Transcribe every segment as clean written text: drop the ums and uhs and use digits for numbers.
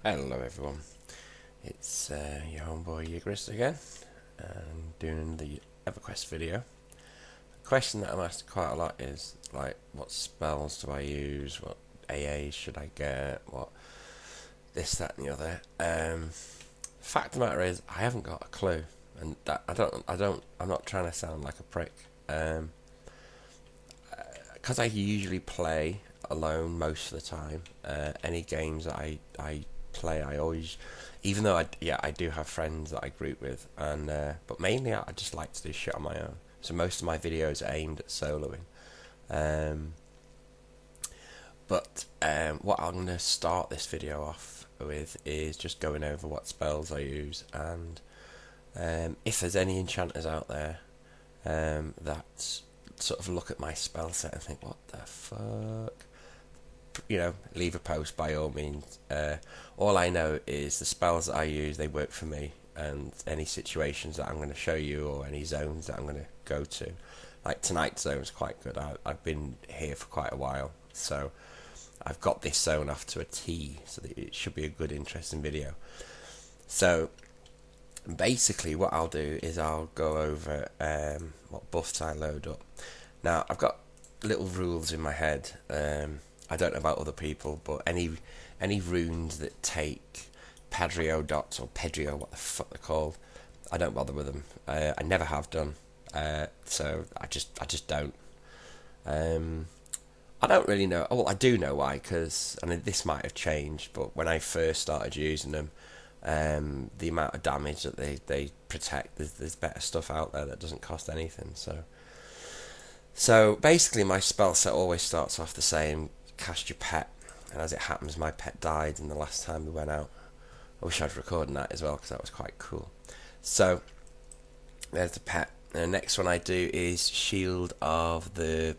Hello everyone, it's your homeboy Ygritte again, and doing the EverQuest video. The question that I'm asked quite a lot is like, what spells do I use? What AAs should I get? What this, that, and the other? Fact of the matter is, I haven't got a clue, and that I'm not trying to sound like a prick. Because I usually play alone most of the time. Any games that I play, I always, even though I do have friends that I group with, and but mainly I just like to do shit on my own. So most of my videos are aimed at soloing. Um, but what I'm going to start this video off with is just going over what spells I use, and if there's any enchanters out there that sort of look at my spell set and think, what the fuck? Leave a post by all means. All I know is the spells that I use, they work for me, and any situations that I'm going to show you, or any zones that I'm going to go to. Like tonight's zone is quite good. I've been here for quite a while, so I've got this zone off to a T, so that it should be a good, interesting video. So basically what I'll do is I'll go over what buffs I load up. Now I've got little rules in my head. I don't know about other people, but any runes that take Pedrio dots, or Pedrio, what the fuck they're called, I don't bother with them. I never have done. So I just don't. I don't really know. Well, I do know why, because this might have changed, but when I first started using them, the amount of damage that they protect, there's better stuff out there that doesn't cost anything. So basically, my spell set always starts off the same: cast your pet. And as it happens, my pet died in the last time we went out. I wish I'd recorded that as well, because that was quite cool. So there's the pet. And the next one I do is Shield of the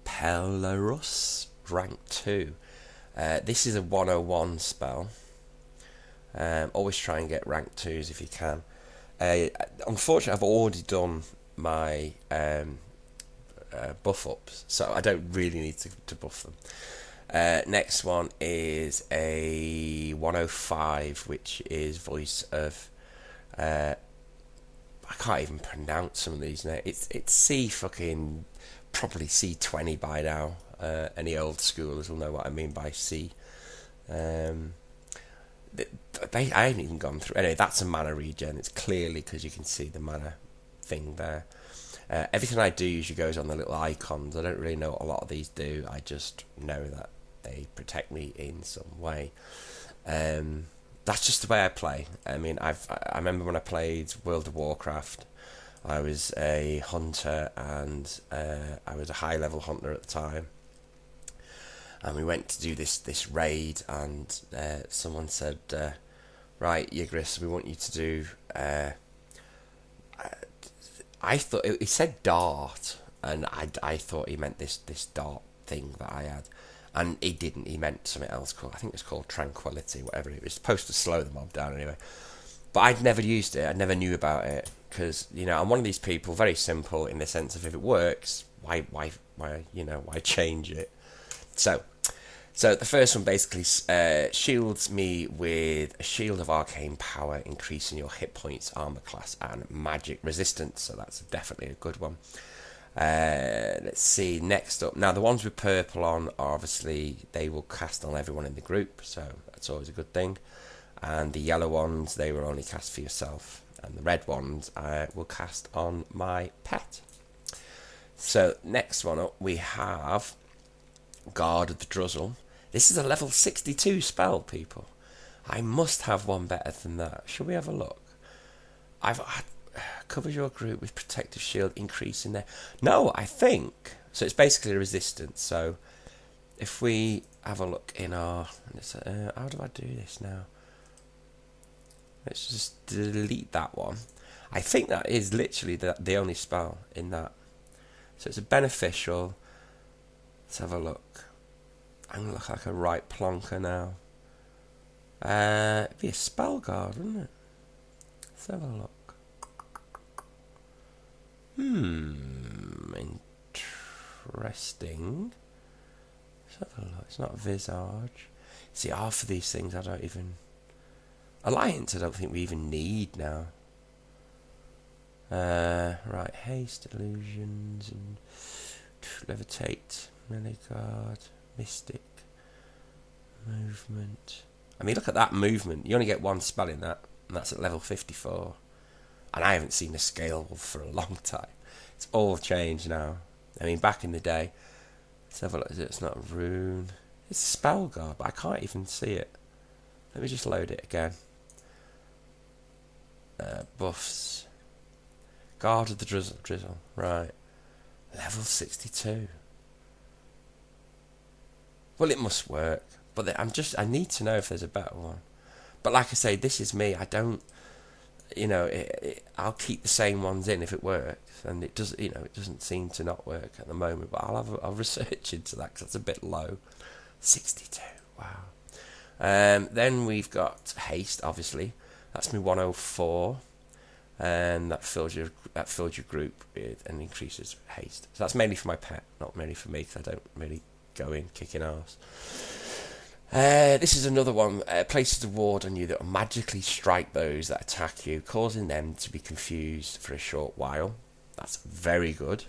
Pelarus, rank 2. This is a 101 spell. Always try and get rank 2s if you can. Unfortunately, I've already done my buff ups, so I don't really need to buff them. Next one is a 105, which is voice of I can't even pronounce some of these names. It's C fucking, probably C20 by now. Any old schoolers will know what I mean by C. I haven't even gone through. Anyway, that's a mana regen. It's clearly because you can see the mana thing there. Everything I do usually goes on the little icons. I don't really know what a lot of these do. I just know that they protect me in some way. That's just the way I play. I mean, I remember when I played World of Warcraft, I was a hunter, and I was a high level hunter at the time. And we went to do this raid, and someone said, right, Ygritte, we want you to do... I thought he said dart, and I thought he meant this dart thing that I had, and he didn't. He meant something else called, I think it's called tranquility, whatever it was. Supposed to slow the mob down anyway. But I'd never used it. I never knew about it, because I'm one of these people, very simple in the sense of, if it works, why change it? So the first one basically shields me with a shield of arcane power, increasing your hit points, armor class, and magic resistance. So that's definitely a good one. Let's see, next up. Now, the ones with purple on are obviously, they will cast on everyone in the group, so that's always a good thing. And the yellow ones, they will only cast for yourself. And the red ones will cast on my pet. So next one up, we have Guard of the Druzzle. This is a level 62 spell, people. I must have one better than that. Shall we have a look? Covers your group with protective shield, increasing their... No, I think... So it's basically a resistance. So if we have a look in our... how do I do this now? Let's just delete that one. I think that is literally the only spell in that. So it's a beneficial... Let's have a look. I'm going to look like a right plonker now. It'd be a spell guard, wouldn't it? Let's have a look. Interesting. Let's have a look. It's not visage. See, half of these things I don't even Alliance, I don't think we even need now. Right, haste, illusions, and levitate, melee guard, mystic, movement. I mean, look at that movement. You only get one spell in that, and that's at level 54. And I haven't seen a scalable for a long time. It's all changed now. I mean, back in the day, let's have a look. It's not a rune. It's a spell guard, but I can't even see it. Let me just load it again. Buffs. Guard of the drizzle. Right. Level 62. Well, it must work. But I need to know if there's a better one. But like I say, this is me. I don't, I'll keep the same ones in if it works. And it does, it doesn't seem to not work at the moment. But I'll research into that because that's a bit low. 62. Wow. Then we've got haste, obviously. That's me 104. And that fills your group with and increases haste. So that's mainly for my pet, not mainly for me, because I don't really go in kicking arse. This is another one. Places a ward on you that will magically strike those that attack you, causing them to be confused for a short while. That's very good.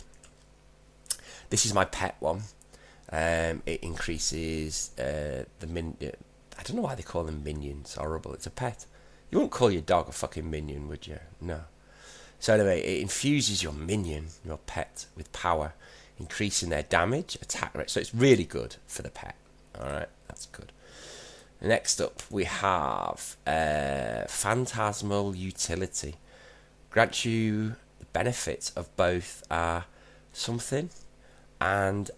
This is my pet one. It increases I don't know why they call them minions. Horrible. It's a pet. You wouldn't call your dog a fucking minion, would you? No. So anyway, it infuses your minion, your pet, with power, increasing their damage, attack rate. So it's really good for the pet. Alright, that's good. Next up, we have Phantasmal Utility. Grants you the benefits of both something and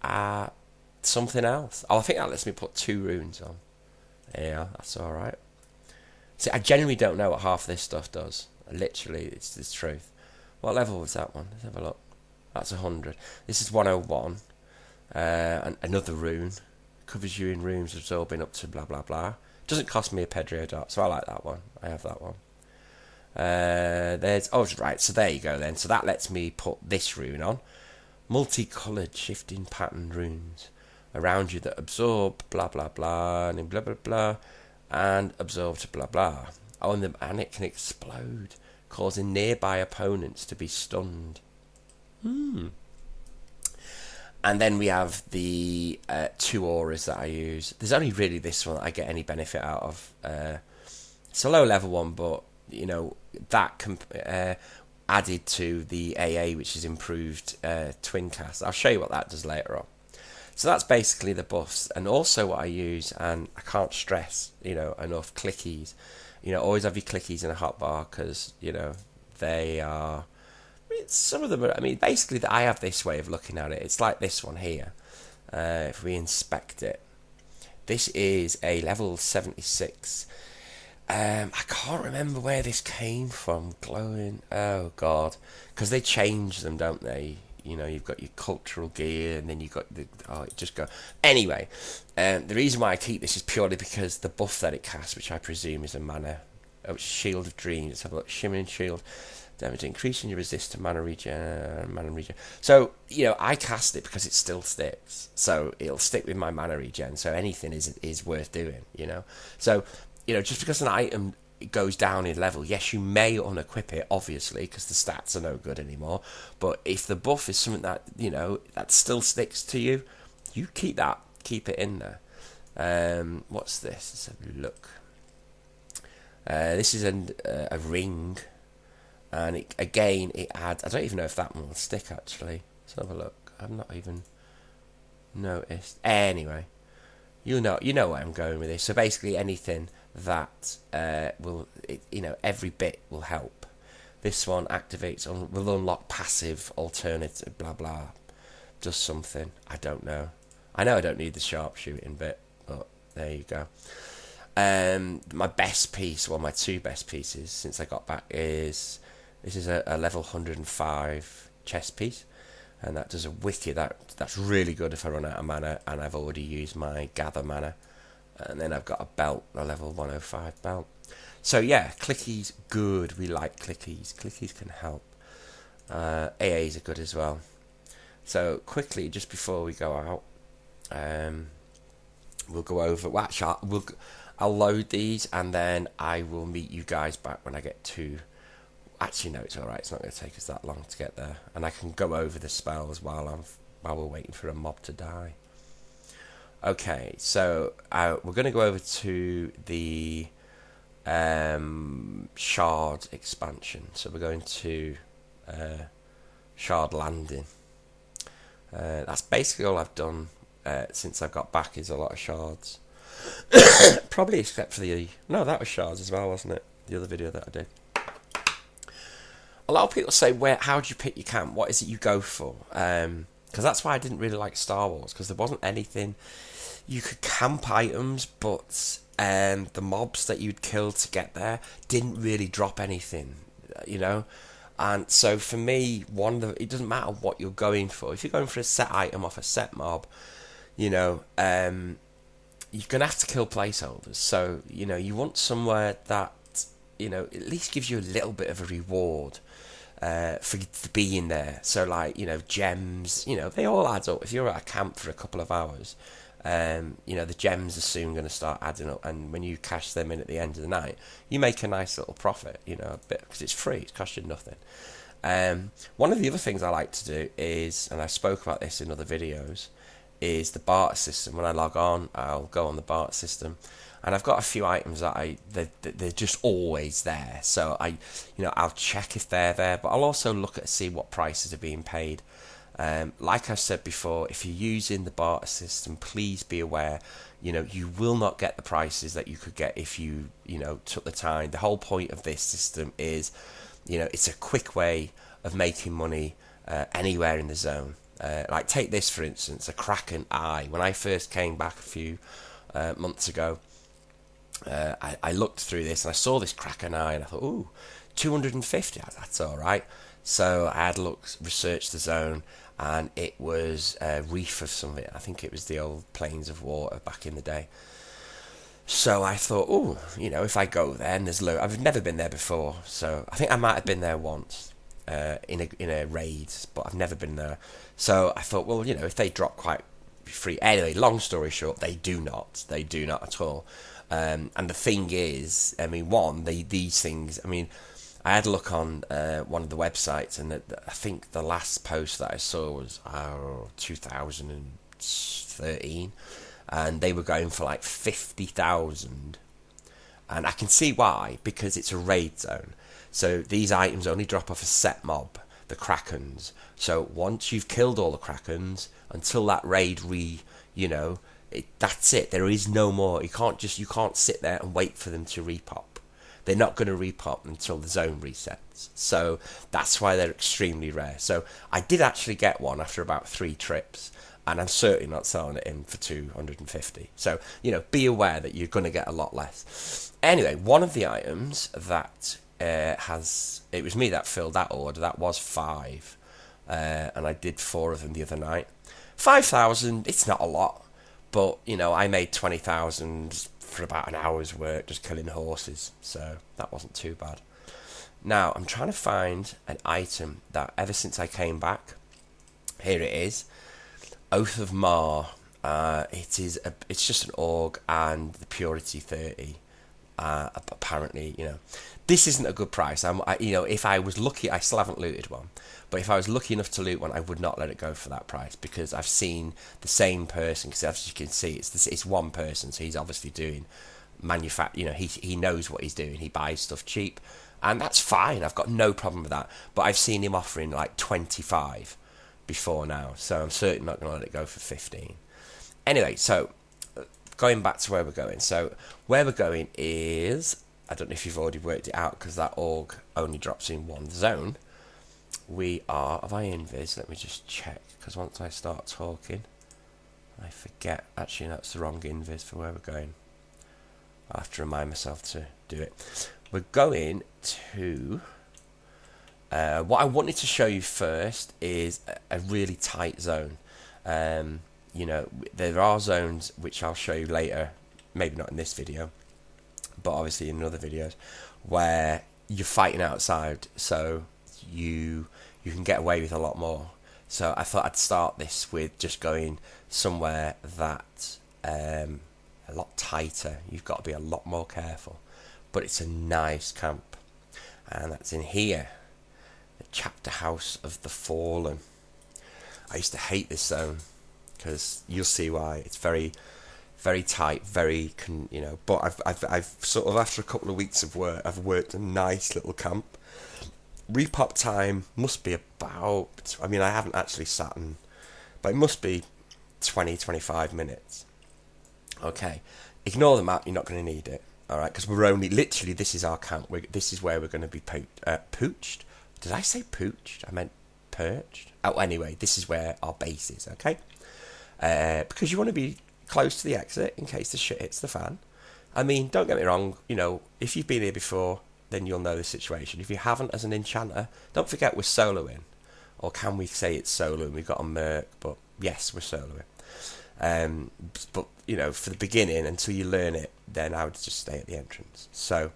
something else. Oh, I think that lets me put 2 runes on. Yeah, that's alright. See, I genuinely don't know what half this stuff does. Literally, it's the truth. What level was that one? Let's have a look. That's 100. This is 101. And another rune. Covers you in rooms absorbing up to blah blah blah. Doesn't cost me a Pedrio dart, so I like that one. I have that one. Right, so there you go then. So that lets me put this rune on. Multicoloured shifting pattern runes around you that absorb blah blah blah and blah blah blah and absorb to blah blah. Oh, and it can explode, causing nearby opponents to be stunned. And then we have the 2 auras that I use. There's only really this one that I get any benefit out of. It's a low level one, but that added to the AA, which is improved twin cast. I'll show you what that does later on. So that's basically the buffs, and also what I use, and I can't stress enough, clickies. Always have your clickies in a hotbar, because they are. Some of them are, basically I have this way of looking at it. It's like this one here. If we inspect it, this is a level 76. I can't remember where this came from. Glowing. Oh God, because they change them, don't they? You've got your cultural gear, and then you've got just go. Anyway, the reason why I keep this is purely because the buff that it casts, which I presume is a mana, Shield of Dreams. Let's have a look. Shimmering Shield. Damage increasing your resist to mana regen. So, I cast it because it still sticks. So it'll stick with my mana regen. So anything is worth doing, So, just because an item goes down in level, yes, you may unequip it, obviously, because the stats are no good anymore. But if the buff is something that, that still sticks to you, you keep it in there. What's this? Let's have a look. This is a ring. And it adds. I don't even know if that one will stick, actually. Let's have a look. I've not even noticed. Anyway, you know where I'm going with this. So basically, anything that every bit will help. This one activates will unlock passive alternative. Blah blah. Does something. I don't know. I know I don't need the sharpshooting bit, but there you go. My best piece, my 2 best pieces since I got back is. This is a level 105 chest piece, and that does a wicked. That's really good if I run out of mana, and I've already used my gather mana. And then I've got a belt, a level 105 belt. So yeah, clickies good. We like clickies. Clickies can help. AAs are good as well. So quickly, just before we go out, we'll go over. Well, actually, I'll load these and then I will meet you guys back when I get to... Actually, no, it's alright. It's not going to take us that long to get there. And I can go over the spells while we're waiting for a mob to die. Okay, so we're going to go over to the Shard expansion. So we're going to Shard Landing. That's basically all I've done since I got back, is a lot of shards. Probably except for the... No, that was shards as well, wasn't it? The other video that I did. A lot of people say, how do you pick your camp? What is it you go for? Because that's why I didn't really like Star Wars, because there wasn't anything... You could camp items, but the mobs that you'd kill to get there didn't really drop anything, you know? And so for me, it doesn't matter what you're going for. If you're going for a set item off a set mob, you know, you're going to have to kill placeholders. So, you know, you want somewhere that, you know, at least gives you a little bit of a reward for being there. So, like, you know, gems, you know, they all add up. If you're at a camp for a couple of hours, you know, the gems are soon going to start adding up, and when you cash them in at the end of the night, you make a nice little profit, you know, a bit, because it's free, it costs you nothing. One of the other things I like to do is, and I spoke about this in other videos, is the barter system. When I log on, I'll go on the barter system, and I've got a few items that they're just always there. So I'll check if they're there, but I'll also look at see what prices are being paid. Like I said before, if you're using the barter system, please be aware, you know, you will not get the prices that you could get if you know, took the time. The whole point of this system is, you know, it's a quick way of making money anywhere in the zone. Like, take this for instance, a Kraken Eye. When I first came back a few months ago, I looked through this and I saw this Kraken Eye and I thought, ooh, 250, that's alright. So I had researched the zone, and it was a reef of something. I think it was the old Plains of Water back in the day. So I thought, oh, you know, if I go there and there's I've never been there before, so I think I might have been there once in a raid, but I've never been there. So I thought, well, you know, if they drop quite free. Anyway, long story short, they do not at all. And the thing is, I mean, these things, I mean, I had a look on one of the websites, and I think the last post that I saw was 2013, and they were going for like 50,000. And I can see why, because it's a raid zone. So these items only drop off a set mob, the Krakens. So once you've killed all the Krakens, until that raid that's it. There is no more. You can't sit there and wait for them to repop. They're not going to repop until the zone resets. So that's why they're extremely rare. So I did actually get one after about 3 trips, and I'm certainly not selling it in for 250. So, you know, be aware that you're going to get a lot less. Anyway, one of the items that it was me that filled that order. That was 5. And I did 4 of them the other night. 5,000, it's not a lot. But, you know, I made 20,000 for about an hour's work just killing horses, so that wasn't too bad. Now I'm trying to find an item that ever since I came back, here it is, Oath of Mar. It's just an org and the purity 30. Apparently, you know, this isn't a good price. If I was lucky, I still haven't looted one, but if I was lucky enough to loot one, I would not let it go for that price, because I've seen the same person, because as you can see, it's one person, so he's obviously doing you know, he knows what he's doing. He buys stuff cheap, and that's fine. I've got no problem with that, but I've seen him offering like 25 before now, so I'm certainly not going to let it go for 15. Anyway, so going back to where we're going. So where we're going is, I don't know if you've already worked it out, because that org only drops in one zone. We are, have I invis? Let me just check, because once I start talking, I forget. Actually, that's the wrong invis for where we're going. I'll have to remind myself to do it. We're going to... what I wanted to show you first is a really tight zone. You know, there are zones which I'll show you later, maybe not in this video, but obviously in other videos, where you're fighting outside, so you can get away with a lot more. So I thought I'd start this with just going somewhere that a lot tighter. You've got to be a lot more careful. But it's a nice camp. And that's in here. The chapter house of the fallen. I used to hate this zone because you'll see why. It's very, very tight, very, but I've sort of, after a couple of weeks of work, I've worked a nice little camp. Repop time must be about, I haven't actually sat in, but it must be 20-25 minutes. Okay, ignore the map, you're not going to need it. Alright, because we're only, literally, this is our camp. This is where we're going to be pooched. Did I say pooched? I meant perched. Oh, anyway, this is where our base is, okay? Because you want to be close to the exit in case the shit hits the fan. Don't get me wrong, if you've been here before, then you'll know the situation. If you haven't, as an enchanter, don't forget we're soloing. Or can we say it's soloing? We've got a merc, but yes, we're soloing. But, for the beginning, until you learn it, then I would just stay at the entrance. So,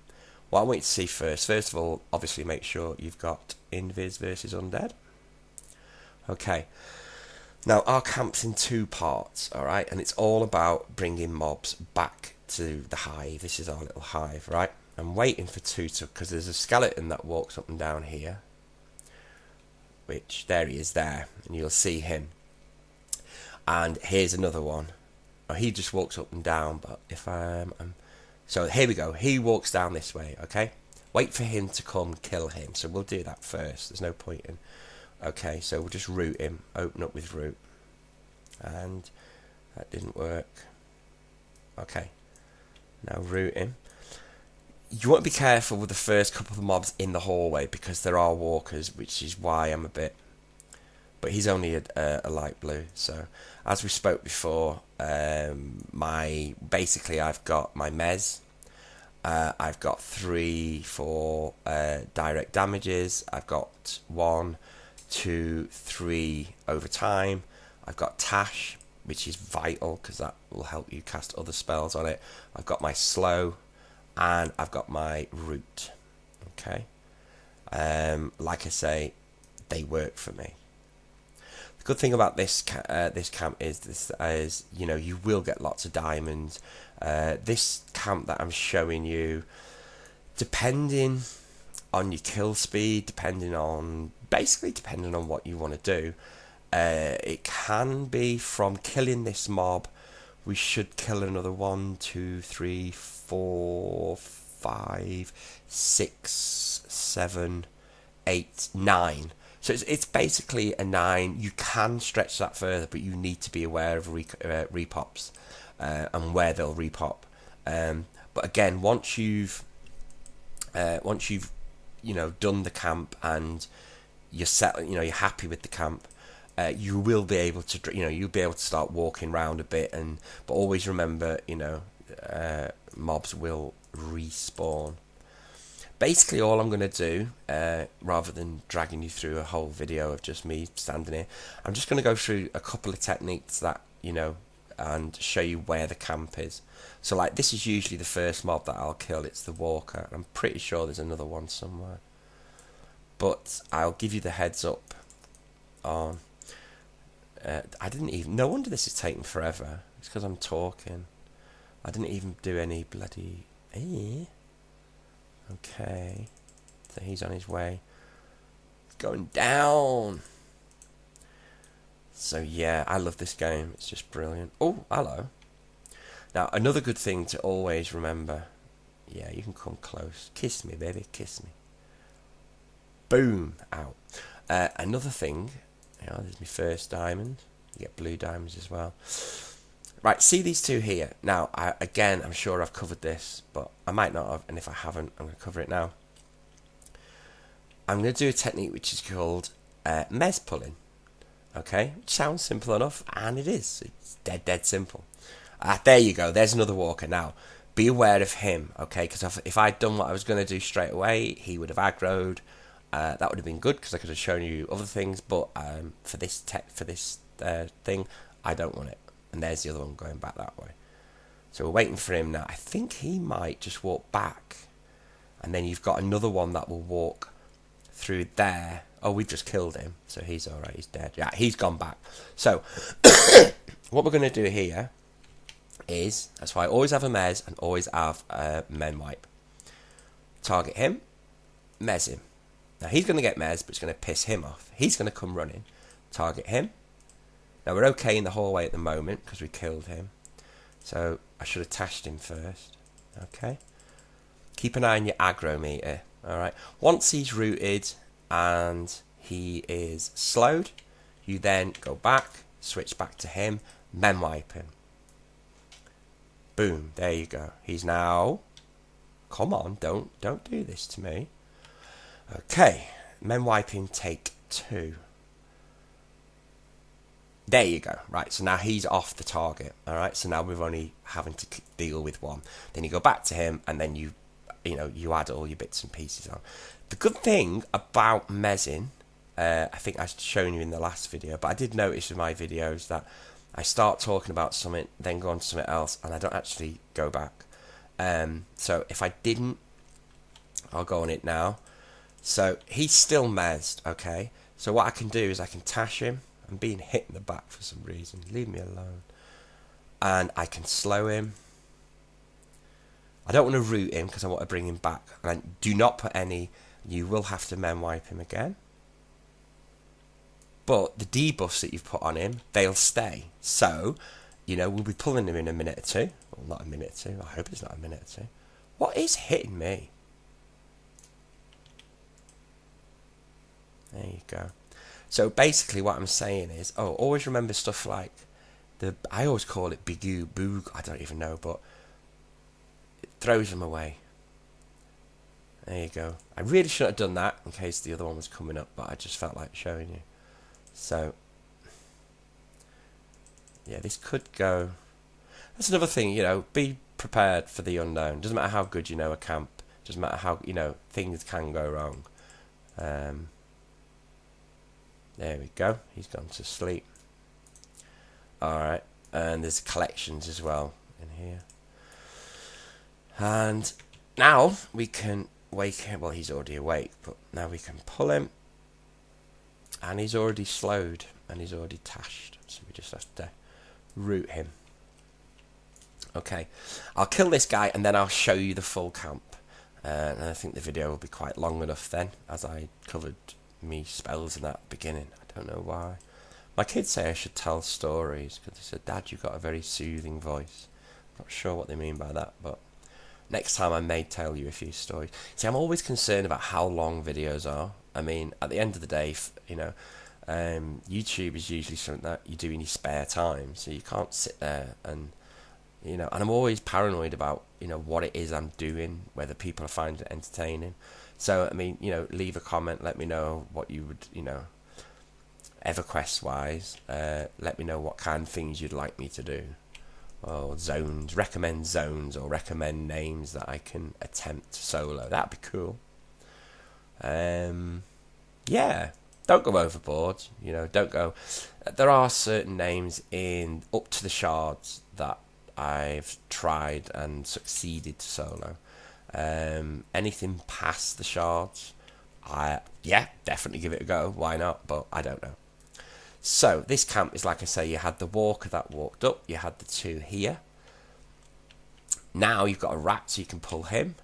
what I want you to see first of all, obviously make sure you've got Invis versus Undead. Okay. Now, our camp's in 2 parts, alright? And it's all about bringing mobs back to the hive. This is our little hive, right? I'm waiting for Tutu, because there's a skeleton that walks up and down here. Which, there he is there, and you'll see him. And here's another one. Oh, he just walks up and down, but if so here we go. He walks down this way, okay? Wait for him to come kill him. So we'll do that first. There's no point in. Okay, so we'll just root him. Open up with root. And that didn't work. Okay. Now root him. You want to be careful with the first couple of mobs in the hallway because there are walkers, which is why I'm a bit... But he's only a light blue, so as we spoke before, basically I've got my mez, I've got 3 for direct damages, I've got 1, 2, 3 over time, I've got Tash, which is vital because that will help you cast other spells on it, I've got my slow, and I've got my root. Okay, like I say, they work for me. The good thing about this camp is you will get lots of diamonds. This camp that I'm showing you, depending on your kill speed, depending on what you want to do, it can be from killing this mob. We should kill another 1, 2, 3, 4, 5, 6, 7, 8, 9. So it's basically a 9. You can stretch that further, but you need to be aware of repops and where they'll repop. But again, once you've done the camp and you're set, you're happy with the camp, you will be able to you'll be able to start walking around a bit. But always remember, mobs will respawn. Basically, all I'm going to do, rather than dragging you through a whole video of just me standing here, I'm just going to go through a couple of techniques that, and show you where the camp is. So, like, this is usually the first mob that I'll kill. It's the walker. I'm pretty sure there's another one somewhere. But I'll give you the heads up on... no wonder this is taking forever. It's because I'm talking. I didn't even do any bloody... Okay, so he's on his way. It's going down. So yeah, I love this game. It's just brilliant. Oh, hello. Now, another good thing to always remember. Yeah, you can come close. Kiss me, baby, kiss me. Boom, out. Another thing, there's my first diamond. You get blue diamonds as well. Right, see these 2 here. Now, I'm sure I've covered this, but I might not have, and if I haven't, I'm going to cover it now. I'm going to do a technique which is called mez pulling. Okay, which sounds simple enough, and it is. It's dead simple. There you go, there's another walker. Now, be aware of him, okay, because if I'd done what I was going to do straight away, he would have aggroed. That would have been good, because I could have shown you other things, but for this thing, I don't want it. And there's the other one going back that way. So we're waiting for him now. I think he might just walk back. And then you've got another one that will walk through there. Oh, we've just killed him. So he's alright, he's dead. Yeah, he's gone back. So, what we're going to do here is, that's why I always have a mez and always have a men wipe. Target him, mez him. Now he's going to get mez, but it's going to piss him off. He's going to come running. Target him. Now we're okay in the hallway at the moment because we killed him. So I should have tashed him first. Okay. Keep an eye on your aggro meter. Alright. Once he's rooted and he is slowed, you then go back, switch back to him, men wipe him. Boom. There you go. He's now... Come on, don't do this to me. Okay. Men wiping take 2. There you go. Right, so now he's off the target. Alright, so now we're only having to deal with 1. Then you go back to him and then you add all your bits and pieces on. The good thing about mezzing, I think I've shown you in the last video, but I did notice in my videos that I start talking about something, then go on to something else, and I don't actually go back. So if I didn't, I'll go on it now. So he's still mezzed, okay? So what I can do is I can tash him. I'm being hit in the back for some reason. Leave me alone. And I can slow him. I don't want to root him because I want to bring him back. And I do not put any. You will have to men wipe him again. But the debuffs that you've put on him, they'll stay. So, we'll be pulling him in a minute or two. Well, not a minute or two. I hope it's not a minute or two. What is hitting me? There you go. So basically what I'm saying is, always remember stuff like I always call it bigoo, boog, I don't even know, but it throws them away. There you go. I really shouldn't have done that in case the other one was coming up, but I just felt like showing you. So, yeah, this could go. That's another thing, be prepared for the unknown. Doesn't matter how good you know a camp. Doesn't matter how, things can go wrong. There we go. He's gone to sleep. Alright. And there's collections as well in here. And now we can wake him. Well, he's already awake, but now we can pull him. And he's already slowed. And he's already tashed. So we just have to root him. Okay. I'll kill this guy and then I'll show you the full camp. And I think the video will be quite long enough then, as I covered me spells in that beginning. I don't know why. My kids say I should tell stories because they said, Dad, you've got a very soothing voice. Not sure what they mean by that, but next time I may tell you a few stories. See, I'm always concerned about how long videos are. I mean, at the end of the day, YouTube is usually something that you do in your spare time, so you can't sit there and and I'm always paranoid about what it is I'm doing, whether people find it entertaining. So I mean, leave a comment, let me know what you would, EverQuest wise, let me know what kind of things you'd like me to do, or zones, recommend zones, or recommend names that I can attempt solo. That'd be cool. Yeah, don't go overboard. Don't go. There are certain names in Up to the Shards that I've tried and succeeded to solo. Anything past the shards, definitely give it a go. Why not? But I don't know. So this camp is, like I say, you had the walker that walked up, you had the 2 here. Now you've got a rat, so you can pull him.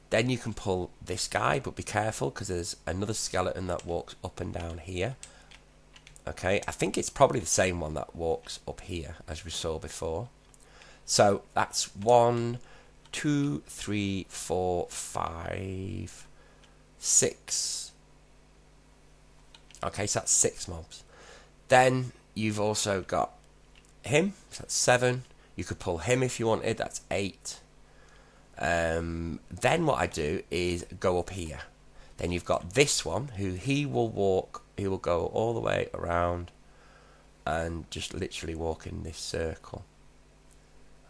Then you can pull this guy, but be careful because there's another skeleton that walks up and down here. Okay, I think it's probably the same one that walks up here as we saw before. So that's 1, 2, 3, 4, 5, 6. Okay, so that's 6 mobs. Then you've also got him, so that's 7. You could pull him if you wanted, that's 8. Then what I do is go up here. Then you've got this one, who he will go all the way around and just literally walk in this circle.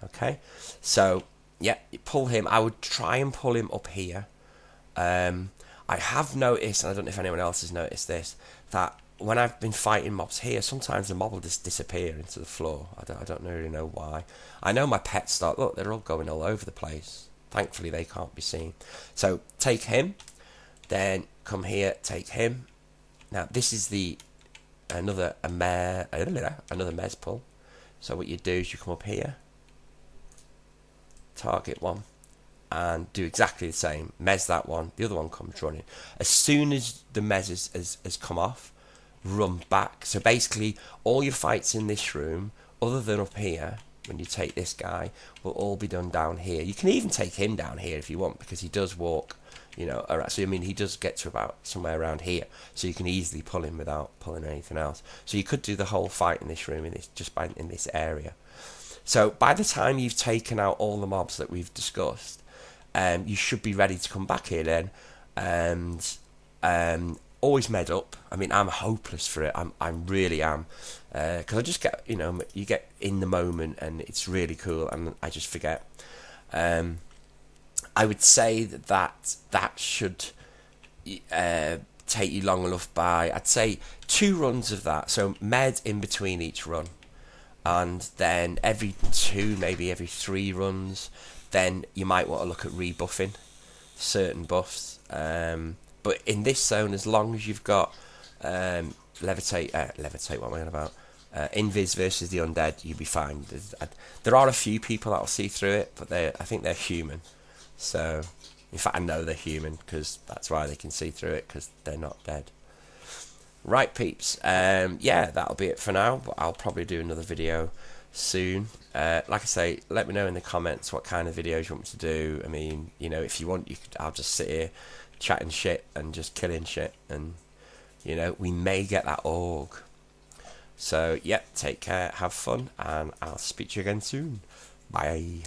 Okay, so yeah, you pull him. I would try and pull him up here. I have noticed, and I don't know if anyone else has noticed this, that when I've been fighting mobs here, sometimes the mob will just disappear into the floor. I don't really know why. I know my pets look, they're all going all over the place. Thankfully, they can't be seen. So take him, then come here, take him. Now this is another mez pull. So what you do is you come up here. target one, and do exactly the same. Mez that one, the other one comes running. As soon as the mez has come off, run back. So basically, all your fights in this room, other than up here, when you take this guy, will all be done down here. You can even take him down here if you want, because he does walk, you know, around. So I mean, he does get to about somewhere around here, so you can easily pull him without pulling anything else. So you could do the whole fight in this room, in this area. So by the time you've taken out all the mobs that we've discussed, you should be ready to come back here then, and always med up. I mean, I'm hopeless for it. I really am, because I just get, you know, you get in the moment and it's really cool, and I just forget. I would say that should take you long enough by, I'd say, 2 runs of that. So med in between each run, and then every 2, maybe every 3 runs, then you might want to look at rebuffing certain buffs. But in this zone, as long as you've got levitate, what am I on about? Invis versus the undead, you'll be fine. There are a few people that'll see through it, but I think they're human. So, in fact, I know they're human, because that's why they can see through it, because they're not dead. Right, peeps. Yeah, that'll be it for now, but I'll probably do another video soon. Like I say, let me know in the comments what kind of videos you want me to do. I mean, you know, if you want, I'll just sit here chatting shit and just killing shit, and, you know, we may get that org. So, yeah, take care, have fun, and I'll speak to you again soon. Bye.